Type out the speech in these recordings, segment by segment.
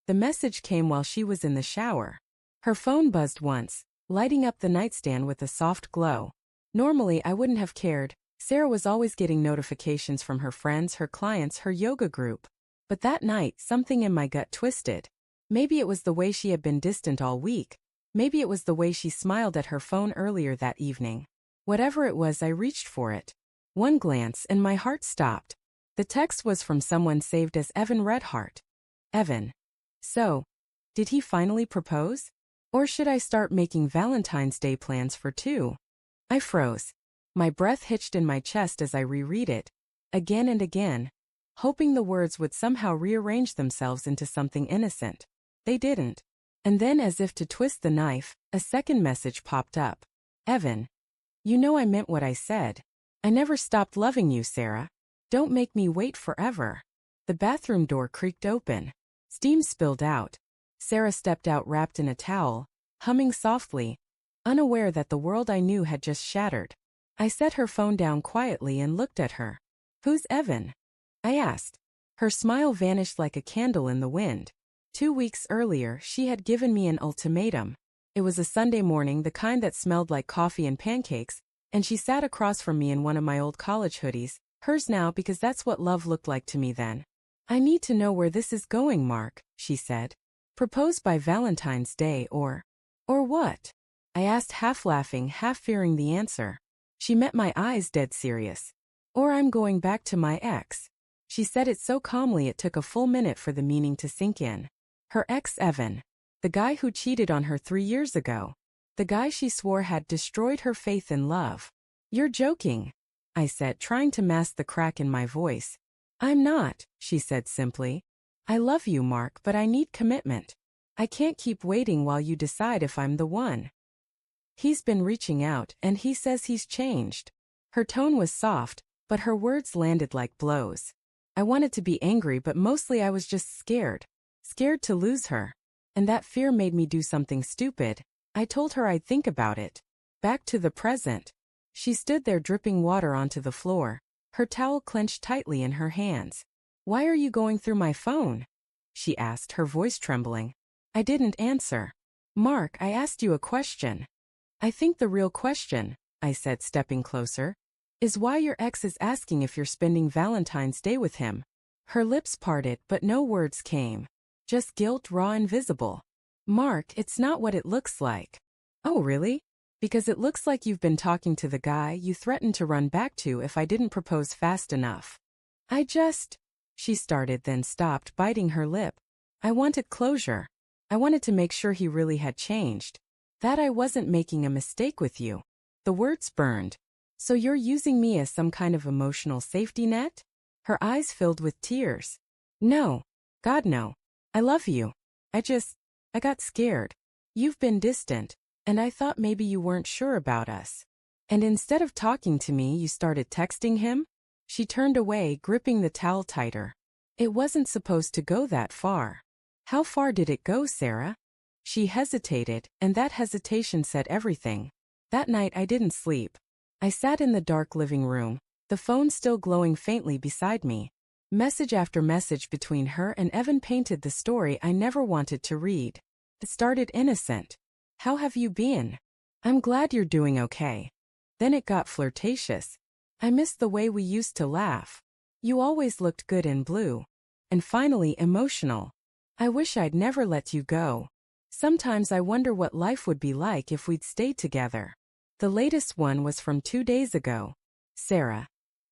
The message came while she was in the shower. Her phone buzzed once, lighting up the nightstand with a soft glow. Normally, I wouldn't have cared. Sarah was always getting notifications from her friends, her clients, her yoga group. But that night, something in my gut twisted. Maybe it was the way she had been distant all week. Maybe it was the way she smiled at her phone earlier that evening. Whatever it was, I reached for it. One glance and my heart stopped. The text was from someone saved as Evan Redhart. Evan. So, did he finally propose? Or should I start making Valentine's Day plans for two? I froze. My breath hitched in my chest as I reread it, again and again, hoping the words would somehow rearrange themselves into something innocent. They didn't. And then, as if to twist the knife, a second message popped up. Evan. You know I meant what I said. I never stopped loving you, Sarah. Don't make me wait forever. The bathroom door creaked open. Steam spilled out. Sarah stepped out wrapped in a towel, humming softly, unaware that the world I knew had just shattered. I set her phone down quietly and looked at her. Who's Evan? I asked. Her smile vanished like a candle in the wind. 2 weeks earlier, she had given me an ultimatum. It was a Sunday morning, the kind that smelled like coffee and pancakes, and she sat across from me in one of my old college hoodies, hers now because that's what love looked like to me then. I need to know where this is going, Mark, she said. Propose by Valentine's Day or what? I asked, half laughing, half fearing the answer. She met my eyes dead serious. Or I'm going back to my ex. She said it so calmly it took a full minute for the meaning to sink in. Her ex Evan. The guy who cheated on her 3 years ago. The guy she swore had destroyed her faith in love. You're joking, I said, trying to mask the crack in my voice. I'm not, she said simply. I love you, Mark, but I need commitment. I can't keep waiting while you decide if I'm the one. He's been reaching out, and he says he's changed. Her tone was soft, but her words landed like blows. I wanted to be angry, but mostly I was just scared. Scared to lose her. And that fear made me do something stupid. I told her I'd think about it. Back to the present. She stood there dripping water onto the floor, her towel clenched tightly in her hands. Why are you going through my phone? She asked, her voice trembling. I didn't answer. Mark, I asked you a question. I think the real question, I said, stepping closer, is why your ex is asking if you're spending Valentine's Day with him. Her lips parted, but no words came. Just guilt, raw and visible. Mark, it's not what it looks like. Oh, really? Because it looks like you've been talking to the guy you threatened to run back to if I didn't propose fast enough. She started, then stopped, biting her lip. I wanted closure. I wanted to make sure he really had changed. That I wasn't making a mistake with you. The words burned. So you're using me as some kind of emotional safety net? Her eyes filled with tears. No. God, no. I love you. I got scared. You've been distant, and I thought maybe you weren't sure about us. And instead of talking to me, you started texting him? She turned away, gripping the towel tighter. It wasn't supposed to go that far. How far did it go, Sarah? She hesitated, and that hesitation said everything. That night I didn't sleep. I sat in the dark living room, the phone still glowing faintly beside me. Message after message between her and Evan painted the story I never wanted to read. It started innocent. How have you been? I'm glad you're doing okay. Then it got flirtatious. I missed the way we used to laugh. You always looked good in blue. And finally emotional. I wish I'd never let you go. Sometimes I wonder what life would be like if we'd stayed together. The latest one was from 2 days ago. Sarah.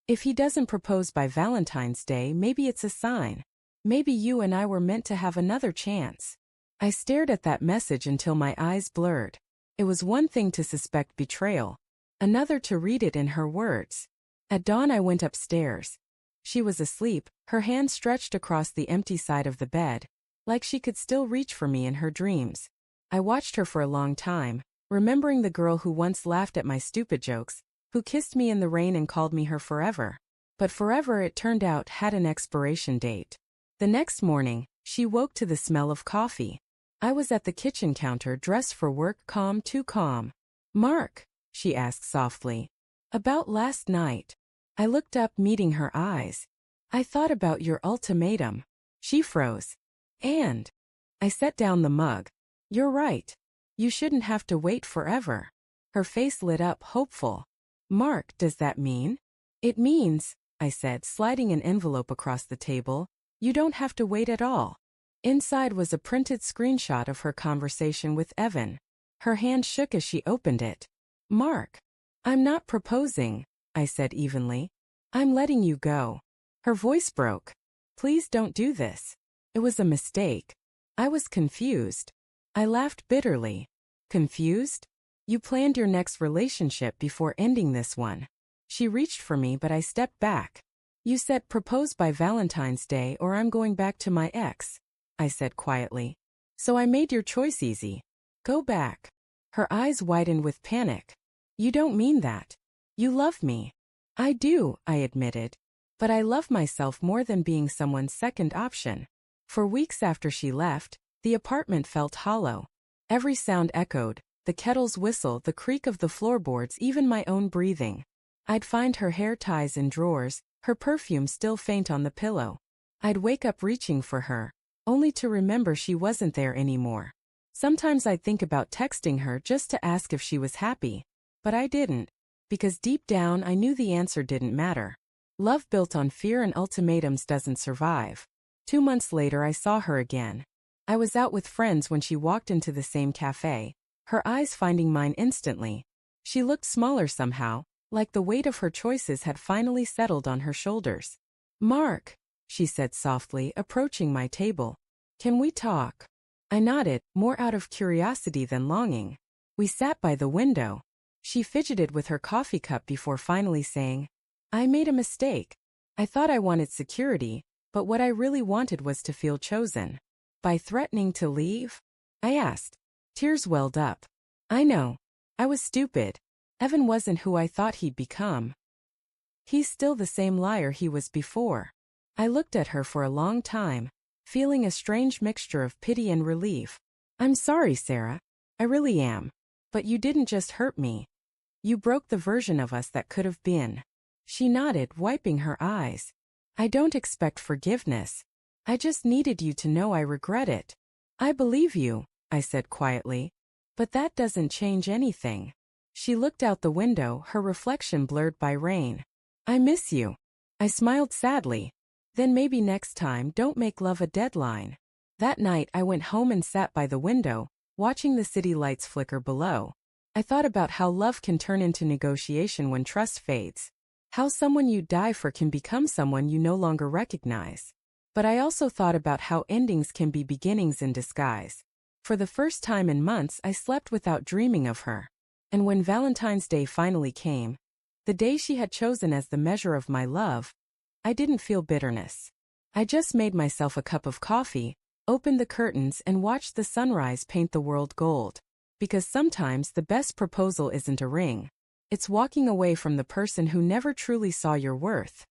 If he doesn't propose by Valentine's Day, maybe it's a sign. Maybe you and I were meant to have another chance. I stared at that message until my eyes blurred. It was one thing to suspect betrayal, another to read it in her words. At dawn I went upstairs. She was asleep, her hand stretched across the empty side of the bed, like she could still reach for me in her dreams. I watched her for a long time, remembering the girl who once laughed at my stupid jokes, who kissed me in the rain and called me her forever. But forever, it turned out, had an expiration date. The next morning, she woke to the smell of coffee. I was at the kitchen counter, dressed for work, calm, too calm. Mark, she asked softly. About last night. I looked up, meeting her eyes. I thought about your ultimatum. She froze. And I set down the mug. You're right. You shouldn't have to wait forever. Her face lit up, hopeful. Mark, does that mean? It means, I said, sliding an envelope across the table, you don't have to wait at all. Inside was a printed screenshot of her conversation with Evan. Her hand shook as she opened it. Mark, I'm not proposing, I said evenly. I'm letting you go. Her voice broke. Please don't do this. It was a mistake. I was confused. I laughed bitterly. Confused? You planned your next relationship before ending this one. She reached for me, but I stepped back. You said propose by Valentine's Day or I'm going back to my ex, I said quietly. So I made your choice easy. Go back. Her eyes widened with panic. You don't mean that. You love me. I do, I admitted. But I love myself more than being someone's second option. For weeks after she left, the apartment felt hollow. Every sound echoed, the kettle's whistle, the creak of the floorboards, even my own breathing. I'd find her hair ties in drawers, her perfume still faint on the pillow. I'd wake up reaching for her, only to remember she wasn't there anymore. Sometimes I'd think about texting her just to ask if she was happy. But I didn't, because deep down I knew the answer didn't matter. Love built on fear and ultimatums doesn't survive. 2 months later I saw her again. I was out with friends when she walked into the same cafe, her eyes finding mine instantly. She looked smaller somehow, like the weight of her choices had finally settled on her shoulders. Mark, she said softly, approaching my table. Can we talk? I nodded, more out of curiosity than longing. We sat by the window. She fidgeted with her coffee cup before finally saying, I made a mistake. I thought I wanted security, but what I really wanted was to feel chosen. By threatening to leave? I asked. Tears welled up. I know. I was stupid. Evan wasn't who I thought he'd become. He's still the same liar he was before. I looked at her for a long time, feeling a strange mixture of pity and relief. I'm sorry, Sarah. I really am. But you didn't just hurt me. You broke the version of us that could have been. She nodded, wiping her eyes. I don't expect forgiveness. I just needed you to know I regret it. I believe you, I said quietly. But that doesn't change anything. She looked out the window, her reflection blurred by rain. I miss you. I smiled sadly. Then maybe next time don't make love a deadline. That night I went home and sat by the window, watching the city lights flicker below. I thought about how love can turn into negotiation when trust fades. How someone you die for can become someone you no longer recognize. But I also thought about how endings can be beginnings in disguise. For the first time in months I slept without dreaming of her. And when Valentine's Day finally came, the day she had chosen as the measure of my love, I didn't feel bitterness. I just made myself a cup of coffee, opened the curtains and watched the sunrise paint the world gold. Because sometimes the best proposal isn't a ring. It's walking away from the person who never truly saw your worth.